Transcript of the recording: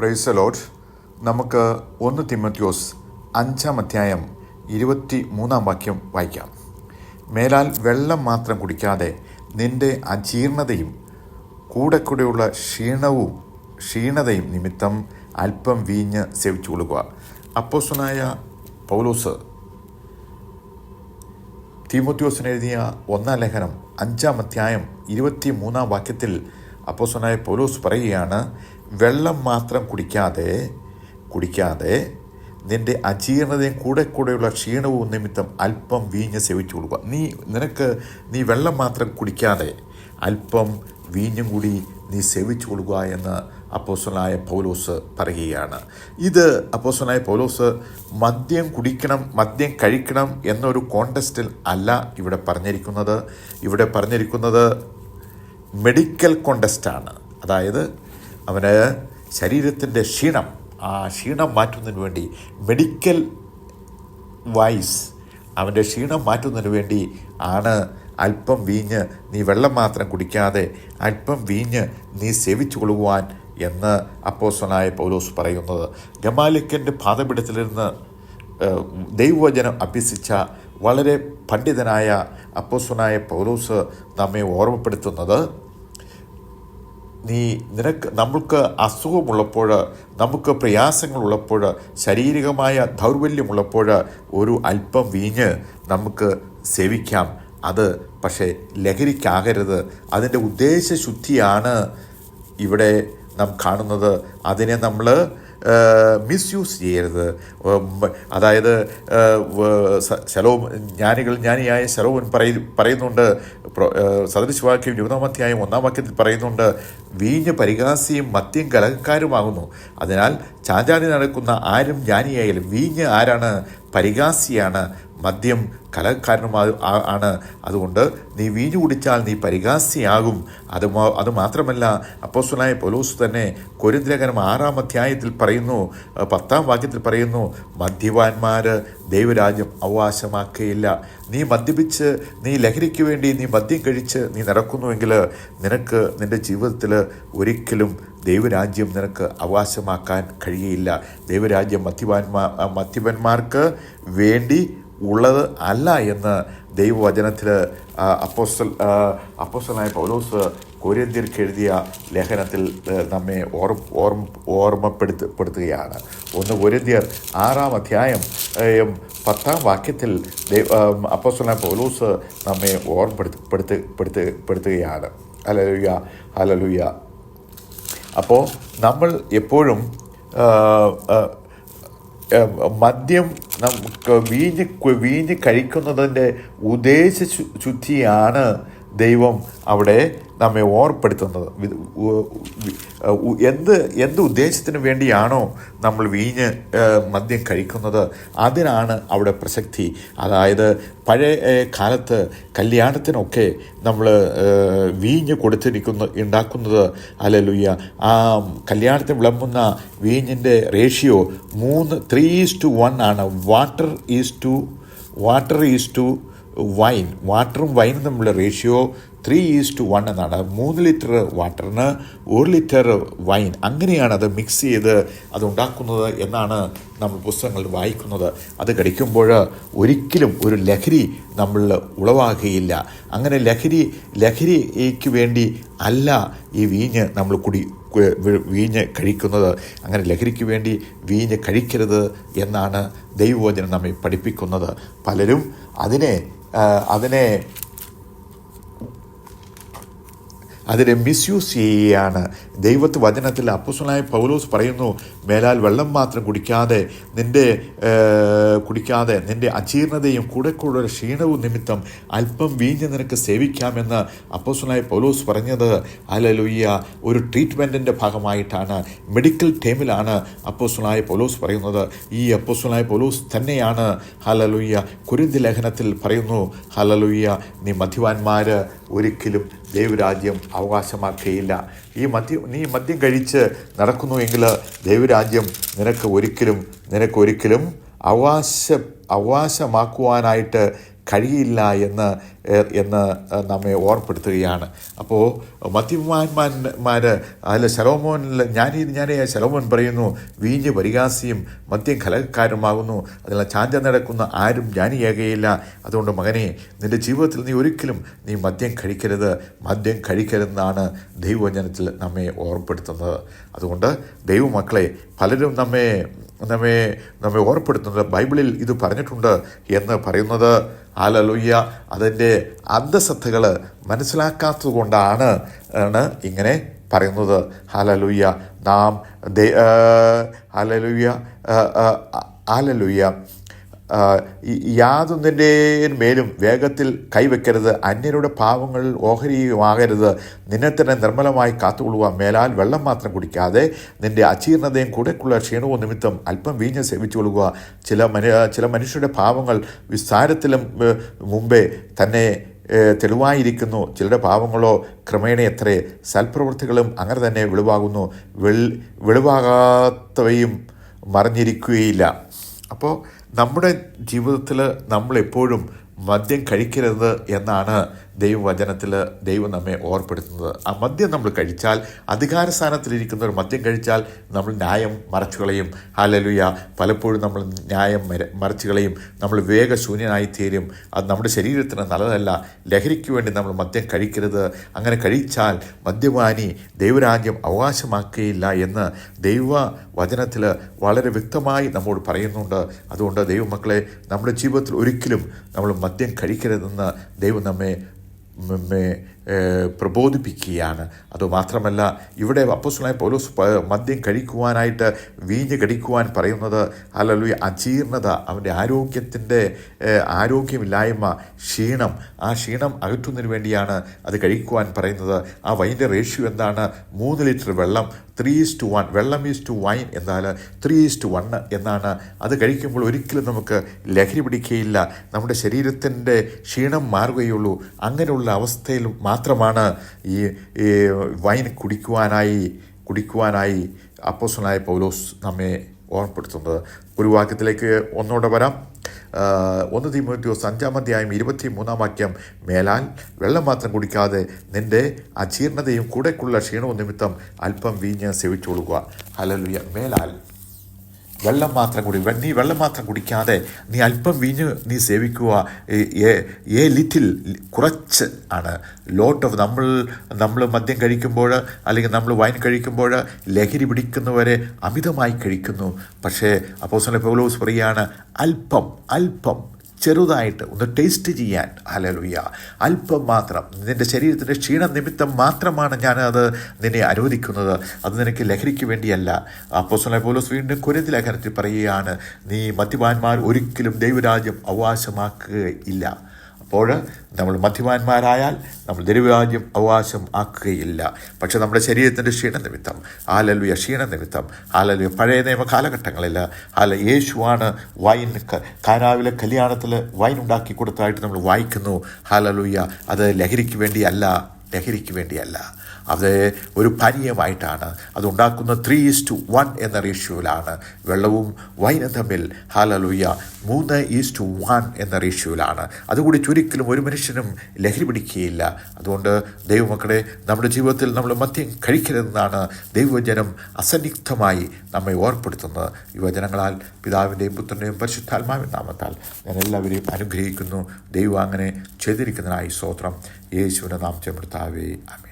Praise the Lord. നമുക്ക് 1 തിമോഥെയോസ് 5 അധ്യായം 23 വാക്യം വായിക്കാം. മേലാൽ വെള്ളം മാത്രം കുടിക്കാതെ നിന്റെ അജീർണതയും കൂടെയുള്ള ക്ഷീണതയും നിമിത്തം അല്പം വീഞ്ഞ് സേവിച്ചു കൊള്ളുക. അപ്പോസ്തലനായ പൗലോസ് തീമോഥെയോസിന് എഴുതിയ 1 ലേഖനം 5 അധ്യായം 23 വാക്യത്തിൽ അപ്പോസ്തലനായ പൗലോസ് പറയുകയാണ്, വെള്ളം മാത്രം കുടിക്കാതെ നിന്റെ അജീർണതയും കൂടെയുള്ള ക്ഷീണവും നിമിത്തം അല്പം വീഞ്ഞ് സേവിച്ചു കൊടുക്കുക. നീ വെള്ളം മാത്രം കുടിക്കാതെ അല്പം വീഞ്ഞും കൂടി നീ സേവിച്ചു കൊടുക്കുക എന്ന് അപ്പോസ്തലനായ പൗലോസ് പറയുകയാണ്. ഇത് അപ്പോസ്തലനായ പൗലോസ് മദ്യം കഴിക്കണം എന്നൊരു കോണ്ടസ്റ്റിൽ അല്ല ഇവിടെ പറഞ്ഞിരിക്കുന്നത് മെഡിക്കൽ കോണ്ടസ്റ്റാണ്. അതായത് അവന് ശരീരത്തിൻ്റെ ആ ക്ഷീണം മാറ്റുന്നതിന് വേണ്ടി മെഡിക്കൽ വൈസ് അവൻ്റെ ക്ഷീണം മാറ്റുന്നതിന് വേണ്ടി ആണ് അല്പം വീഞ്ഞ്, നീ വെള്ളം മാത്രം കുടിക്കാതെ അല്പം വീഞ്ഞ് നീ സേവിച്ചു കൊള്ളുവാൻ എന്ന് അപ്പോസ്തലനായ പൗലോസ് പറയുന്നത്. ഗമാലിയലിൻ്റെ പാദപീഠത്തിലിരുന്ന് ദൈവവചനം അഭ്യസിച്ച വളരെ പണ്ഡിതനായ അപ്പോസ്തലനായ പൗലോസ് നമ്മെ ഓർമ്മപ്പെടുത്തുന്നത്, നമുക്ക് അസുഖമുള്ളപ്പോൾ, നമുക്ക് പ്രയാസങ്ങളുള്ളപ്പോൾ, ശാരീരികമായ ദൗർബല്യമുള്ളപ്പോൾ ഒരു അല്പം വീഞ്ഞ് നമുക്ക് സേവിക്കാം. അത് പക്ഷേ ലഹരിക്കാകരുത്. അതിൻ്റെ ഉദ്ദേശശുദ്ധിയാണ് ഇവിടെ നാം കാണുന്നത്. അതിനെ നമ്മൾ മിസ്യൂസ് ചെയ്യരുത്. അതായത് ജ്ഞാനിയായ ശലോമോൻ പറയുന്നുണ്ട്, സദൃശവാക്യം 20 അധ്യായം 1 വാക്യത്തിൽ പറയുന്നുണ്ട്, വീഞ്ഞ് പരിഹാസിയും മദ്യം കലഹക്കാരുമാകുന്നു. അതിനാൽ ചാഞ്ചാടി നടക്കുന്ന ആരും ജ്ഞാനിയായാലും, വീഞ്ഞ് ആരാണ്? പരിഹാസിയാണ്, മദ്യം കലഹക്കാരനുമാണ്. അതുകൊണ്ട് നീ വീഞ്ഞു കുടിച്ചാൽ നീ പരിഹാസിയാകും. അതുമാത്രമല്ല, അപ്പോസ്തലനായ പൗലോസ് തന്നെ കൊരിന്ത്യർ ലേഖനം 6 അധ്യായത്തിൽ പറയുന്നു, 10 വാക്യത്തിൽ പറയുന്നു, മദ്യപാന്മാർ ദൈവരാജ്യം അവകാശമാക്കുകയില്ല. നീ മദ്യപിച്ച്, നീ ലഹരിക്ക് വേണ്ടി നീ മദ്യം കഴിച്ച് നീ നടക്കുന്നുവെങ്കിൽ നിനക്ക് നിൻ്റെ ജീവിതത്തിൽ ഒരിക്കലും ദൈവരാജ്യം നിനക്ക് അവകാശമാക്കാൻ കഴിയുകയില്ല. ദൈവരാജ്യം മദ്യപന്മാർക്ക് വേണ്ടി ഉള്ളത് അല്ല എന്ന് ദൈവവചനത്തിൽ അപ്പോസ്തലനായ പൗലോസ് കൊരിന്ത്യർക്ക് എഴുതിയ ലേഖനത്തിൽ നമ്മെ ഓർമ്മപ്പെടുത്തുകയാണ്. 1 കൊരിന്ത്യർ 6 അധ്യായം 10 വാക്യത്തിൽ അപ്പോസ്തലനായ പൗലോസ് നമ്മെ ഓർമ്മപ്പെടുത്തുകയാണ്. Hallelujah, hallelujah. അപ്പോൾ നമ്മൾ എപ്പോഴും മദ്യം നമുക്ക് വീഞ്ഞ് കഴിക്കുന്നതിൻ്റെ ഉദ്ദേശശുദ്ധിയാണ് ദൈവം അവിടെ നമ്മെ ഓർപ്പെടുത്തുന്നത്. എന്ത് ഉദ്ദേശത്തിന് വേണ്ടിയാണോ നമ്മൾ മദ്യം കഴിക്കുന്നത്, അതിനാണ് അവിടെ പ്രസക്തി. അതായത് പഴയ കാലത്ത് കല്യാണത്തിനൊക്കെ നമ്മൾ വീഞ്ഞ് ഉണ്ടാക്കുന്നത്, ഹല്ലേലൂയ, ആ കല്യാണത്തിന് വിളമ്പുന്ന വീഞ്ഞിൻ്റെ റേഷ്യോ 3:1 ആണ്. Water is to wine. വാട്ടറും വൈനും തമ്മിലുള്ള റേഷ്യോ 3:1 എന്നാണ്. 3 ലിറ്റർ വാട്ടറിന് 1 ലിറ്റർ വൈൻ, അങ്ങനെയാണ് അത് മിക്സ് ചെയ്ത് അതുണ്ടാക്കുന്നത് എന്നാണ് നമ്മൾ പുസ്തകങ്ങളിൽ വായിക്കുന്നത്. അത് കഴിക്കുമ്പോൾ ഒരിക്കലും ഒരു ലഹരി നമ്മളിൽ ഉളവാകുകയില്ല. അങ്ങനെ ലഹരിക്ക് വേണ്ടി അല്ല ഈ വീഞ്ഞ് നമ്മൾ വീഞ്ഞ് കഴിക്കുന്നത്. അങ്ങനെ ലഹരിക്ക് വേണ്ടി വീഞ്ഞ് കഴിക്കരുത് എന്നാണ് ദൈവവചനം നമ്മെ പഠിപ്പിക്കുന്നത്. പലരും അതിനെ മിസ്യൂസ് ചെയ്യുകയാണ്. വചനത്തിൽ അപ്പോസ്തലനായ പൗലോസ് പറയുന്നു, മേലാൽ വെള്ളം മാത്രം കുടിക്കാതെ നിന്റെ അജീർണതയും കൂടെയുള്ള ക്ഷീണവും നിമിത്തം അല്പം വീഞ്ഞ് നിനക്ക് സേവിക്കാമെന്ന് അപ്പോസ്തലനായ പൗലോസ് പറഞ്ഞത്, ഹല്ലേലൂയ, ഒരു ട്രീറ്റ്മെൻറ്റിൻ്റെ ഭാഗമായിട്ടാണ്, മെഡിക്കൽ ടേമിലാണ് അപ്പോസ്തലനായ പൗലോസ് പറയുന്നത്. ഈ അപ്പോസ്തലനായ പൗലോസ് തന്നെയാണ്, ഹല്ലേലൂയ, കൊരിന്ത്യർ ലേഖനത്തിൽ പറയുന്നു, ഹല്ലേലൂയ, നീ മദ്യപാന്മാർ ഒരിക്കലും ദൈവരാജ്യം അവകാശമാക്കുകയില്ല. നീ മദ്യം കഴിച്ച് നടക്കുന്നുവെങ്കിൽ ദൈവരാജ്യം നിനക്ക് ഒരിക്കലും അവകാശമാക്കുവാനായിട്ട് കഴിയില്ല എന്ന് എന്ന് നമ്മെ ഓർപ്പെടുത്തുകയാണ്. അപ്പോൾ മദ്യപാന്മാർ അതിൽ ശലോമോനിൽ ഞാനേ ശലോമോൻ പറയുന്നു, വീഞ്ഞ് പരിഹാസിയും മദ്യം കലഹക്കാരുമാകുന്നു, അതിൽ ചാഞ്ച നടക്കുന്ന ആരും ജ്ഞാനിയാകുകയില്ല. അതുകൊണ്ട് മകനെ, നിൻ്റെ ജീവിതത്തിൽ നീ ഒരിക്കലും മദ്യം കഴിക്കരുതെന്നാണ് ദൈവവചനത്തിൽ നമ്മെ ഓർപ്പെടുത്തുന്നത്. അതുകൊണ്ട് ദൈവമക്കളെ, പലരും നമ്മെ ഓർപ്പെടുത്തുന്നത് ബൈബിളിൽ ഇത് പറഞ്ഞിട്ടുണ്ട് എന്ന് പറയുന്നത് ഹല്ലേലൂയ അതിൻ്റെ അന്തസത്തകൾ മനസ്സിലാക്കാത്തത് കൊണ്ടാണ് ഇങ്ങനെ പറയുന്നത്. ഹല്ലേലൂയ ഹല്ലേലൂയ യാതൊന്നിൻ്റെ മേലും വേഗത്തിൽ കൈവയ്ക്കരുത്, അന്യരുടെ പാവങ്ങളിൽ ഓഹരിയുമാകരുത്, നിന്നെ തന്നെ നിർമ്മലമായി കാത്തുകൊള്ളുക. മേലാൽ വെള്ളം മാത്രം കുടിക്കാതെ നിൻ്റെ അജീർണതയും കൂടെക്കുള്ള ക്ഷീണവും നിമിത്തം അല്പം വീഞ്ഞ് സേവിച്ചുകൊള്ളുക. ചില മനുഷ്യരുടെ പാവങ്ങൾ വിസ്താരത്തിലും മുമ്പേ തന്നെ തെളിവായിരിക്കുന്നു, ചിലരുടെ പാവങ്ങളോ ക്രമേണ എത്രേ. സൽപ്രവൃത്തികളും അങ്ങനെ തന്നെ വെളിവാകുന്നു, വെളിവാകാത്തവയും മറിഞ്ഞിരിക്കുകയില്ല. അപ്പോൾ നമ്മുടെ ജീവിതത്തിൽ നമ്മളെപ്പോഴും മദ്യം കഴിക്കരുത് എന്നാണ് ദൈവവചനത്തിൽ ദൈവം നമ്മെ ഓർപ്പെടുത്തുന്നത്. ആ മദ്യം നമ്മൾ കഴിച്ചാൽ, അധികാരസ്ഥാനത്തിലിരിക്കുന്നവർ മദ്യം കഴിച്ചാൽ നമ്മൾ ന്യായം മറച്ചു കളയും. ഹല്ലേലൂയ. പലപ്പോഴും നമ്മൾ ന്യായം മറച്ചു കളയും, നമ്മൾ വിവേകശൂന്യനായിത്തീരും. അത് നമ്മുടെ ശരീരത്തിന് നല്ലതല്ല. ലഹരിക്ക് വേണ്ടി നമ്മൾ മദ്യം കഴിക്കരുത്. അങ്ങനെ കഴിച്ചാൽ മദ്യപാനി ദൈവരാജ്യം അവകാശമാക്കുകയില്ല എന്ന് ദൈവവചനത്തിൽ വളരെ വ്യക്തമായി നമ്മോട് പറയുന്നുണ്ട്. അതുകൊണ്ട് ദൈവമക്കളെ, നമ്മുടെ ജീവിതത്തിൽ ഒരിക്കലും നമ്മൾ മദ്യം കഴിക്കരുതെന്ന് ദൈവം നമ്മെ പ്രബോധിപ്പിക്കുകയാണ്. അതുമാത്രമല്ല, ഇവിടെ അപ്പോസ്തലനായ പൗലോസ് മദ്യം കഴിക്കുവാനായിട്ട്, വീഞ്ഞ് കഴിക്കുവാൻ പറയുന്നത് ഹല്ലേലൂയ അജീർണത, അവൻ്റെ ആരോഗ്യമില്ലായ്മ, ക്ഷീണം, ആ ക്ഷീണം അകറ്റുന്നതിന് വേണ്ടിയാണ് അത് കഴിക്കുവാൻ പറയുന്നത്. ആ വൈൻ്റെ റേഷ്യോ എന്താണ്? 3 ലിറ്റർ വെള്ളം 3:1. വെള്ളം ഈസ് വൈൻ എന്നാൽ 3:1 എന്നാണ്. അത് കഴിക്കുമ്പോൾ ഒരിക്കലും നമുക്ക് ലഹരി പിടിക്കുകയില്ല, നമ്മുടെ ശരീരത്തിൻ്റെ ക്ഷീണം മാറുകയുള്ളൂ. അങ്ങനെയുള്ള അവസ്ഥയിൽ മാത്രമാണ് ഈ വൈൻ കുടിക്കുവാനായി അപ്പോസ്തലനായ പൗലോസ് നമ്മെ ഓർമ്മപ്പെടുത്തുന്നത്. ഒരു വാക്യത്തിലേക്ക് ഒന്നുകൂടെ വരാം. 1 തീമോഥെയോസ് 5:23 മേലാൽ വെള്ളം മാത്രം കുടിക്കാതെ നിൻ്റെ അജീർണതയും കൂടെക്കുള്ള ക്ഷീണവും നിമിത്തം അല്പം വീഞ്ഞ് സേവിച്ചുകൊള്ളുക. ഹല്ലേലൂയ. മേലാൽ വെള്ളം മാത്രം നീ വെള്ളം മാത്രം കുടിക്കാതെ നീ അല്പം വീഞ്ഞ് നീ സേവിക്കുക. ലിറ്റിൽ, കുറച്ച് ആണ്. ലോട്ട് ഓഫ് നമ്മൾ മദ്യം കഴിക്കുമ്പോൾ, അല്ലെങ്കിൽ നമ്മൾ വൈൻ കഴിക്കുമ്പോൾ ലഹരി പിടിക്കുന്നവരെ അമിതമായി കഴിക്കുന്നു. പക്ഷേ അപ്പോസ്തലൻ പൗലോസ് പറയുകയാണ്, അല്പം ചെറുതായിട്ട് ഒന്ന് ടേസ്റ്റ് ചെയ്യാൻ. ഹല്ലേലൂയ. അല്പം മാത്രം, നിൻ്റെ ശരീരത്തിൻ്റെ ക്ഷീണം നിമിത്തം മാത്രമാണ് ഞാനത് നിന്നെ അനുവദിക്കുന്നത്, അത് നിനക്ക് ലഹരിക്ക് വേണ്ടിയല്ല. അപ്പോസ്തലനായ പൗലോസ് വീണ്ടും കൊരിന്ത്യർ ലേഖനത്തിൽ പറയുകയാണ്, നീ മദ്യപാന്മാർ ഒരിക്കലും ദൈവരാജ്യം അവകാശമാക്കുകയില്ല. അപ്പോൾ നമ്മൾ മദ്യപാന്മാരായാൽ നമ്മൾ ദൈവരാജ്യം അവകാശം ആക്കുകയില്ല. പക്ഷെ നമ്മുടെ ശരീരത്തിൻ്റെ ക്ഷീണം നിമിത്തം, ഹല്ലേലൂയ പഴയ നിയമ കാലഘട്ടങ്ങളിൽ യേശുവാണ് വൈൻ, കാനാവിലെ കല്യാണത്തിൽ വൈൻ ഉണ്ടാക്കി കൊടുത്തതായിട്ട് നമ്മൾ വായിക്കുന്നു. ഹല്ലേലൂയ. അത് ലഹരിക്ക് വേണ്ടിയല്ല, അത് ഒരു പാനീയമായിട്ടാണ്. അതുണ്ടാക്കുന്ന 3:1 എന്ന റേഷ്യോയിലാണ്. വെള്ളവും വൈനും തമ്മിൽ ഹല്ലേലൂയ 3:1 എന്ന റേഷ്യോയിലാണ്. അതുകൂടി ഒരിക്കലും ഒരു മനുഷ്യനും ലഹരി പിടിക്കുകയില്ല. അതുകൊണ്ട് ദൈവമക്കളെ, നമ്മുടെ ജീവിതത്തിൽ നമ്മൾ മദ്യം കഴിക്കരുതെന്നാണ് ദൈവവചനം അസന്നിഗ്ധമായി നമ്മെ ഓർപ്പെടുത്തുന്നത്. ഈ വചനങ്ങളാൽ പിതാവിൻ്റെയും പുത്രൻ്റെയും പരിശുദ്ധാത്മാവിൻ്റെ നാമത്താൽ ഞാൻ എല്ലാവരെയും അനുഗ്രഹിക്കുന്നു. ദൈവം അങ്ങനെ ചെയ്തിരിക്കുന്നതിനായി സ്തോത്രം. യേശുവിൻ്റെ നാമത്തിൽ കർത്താവേ, ആമേൻ.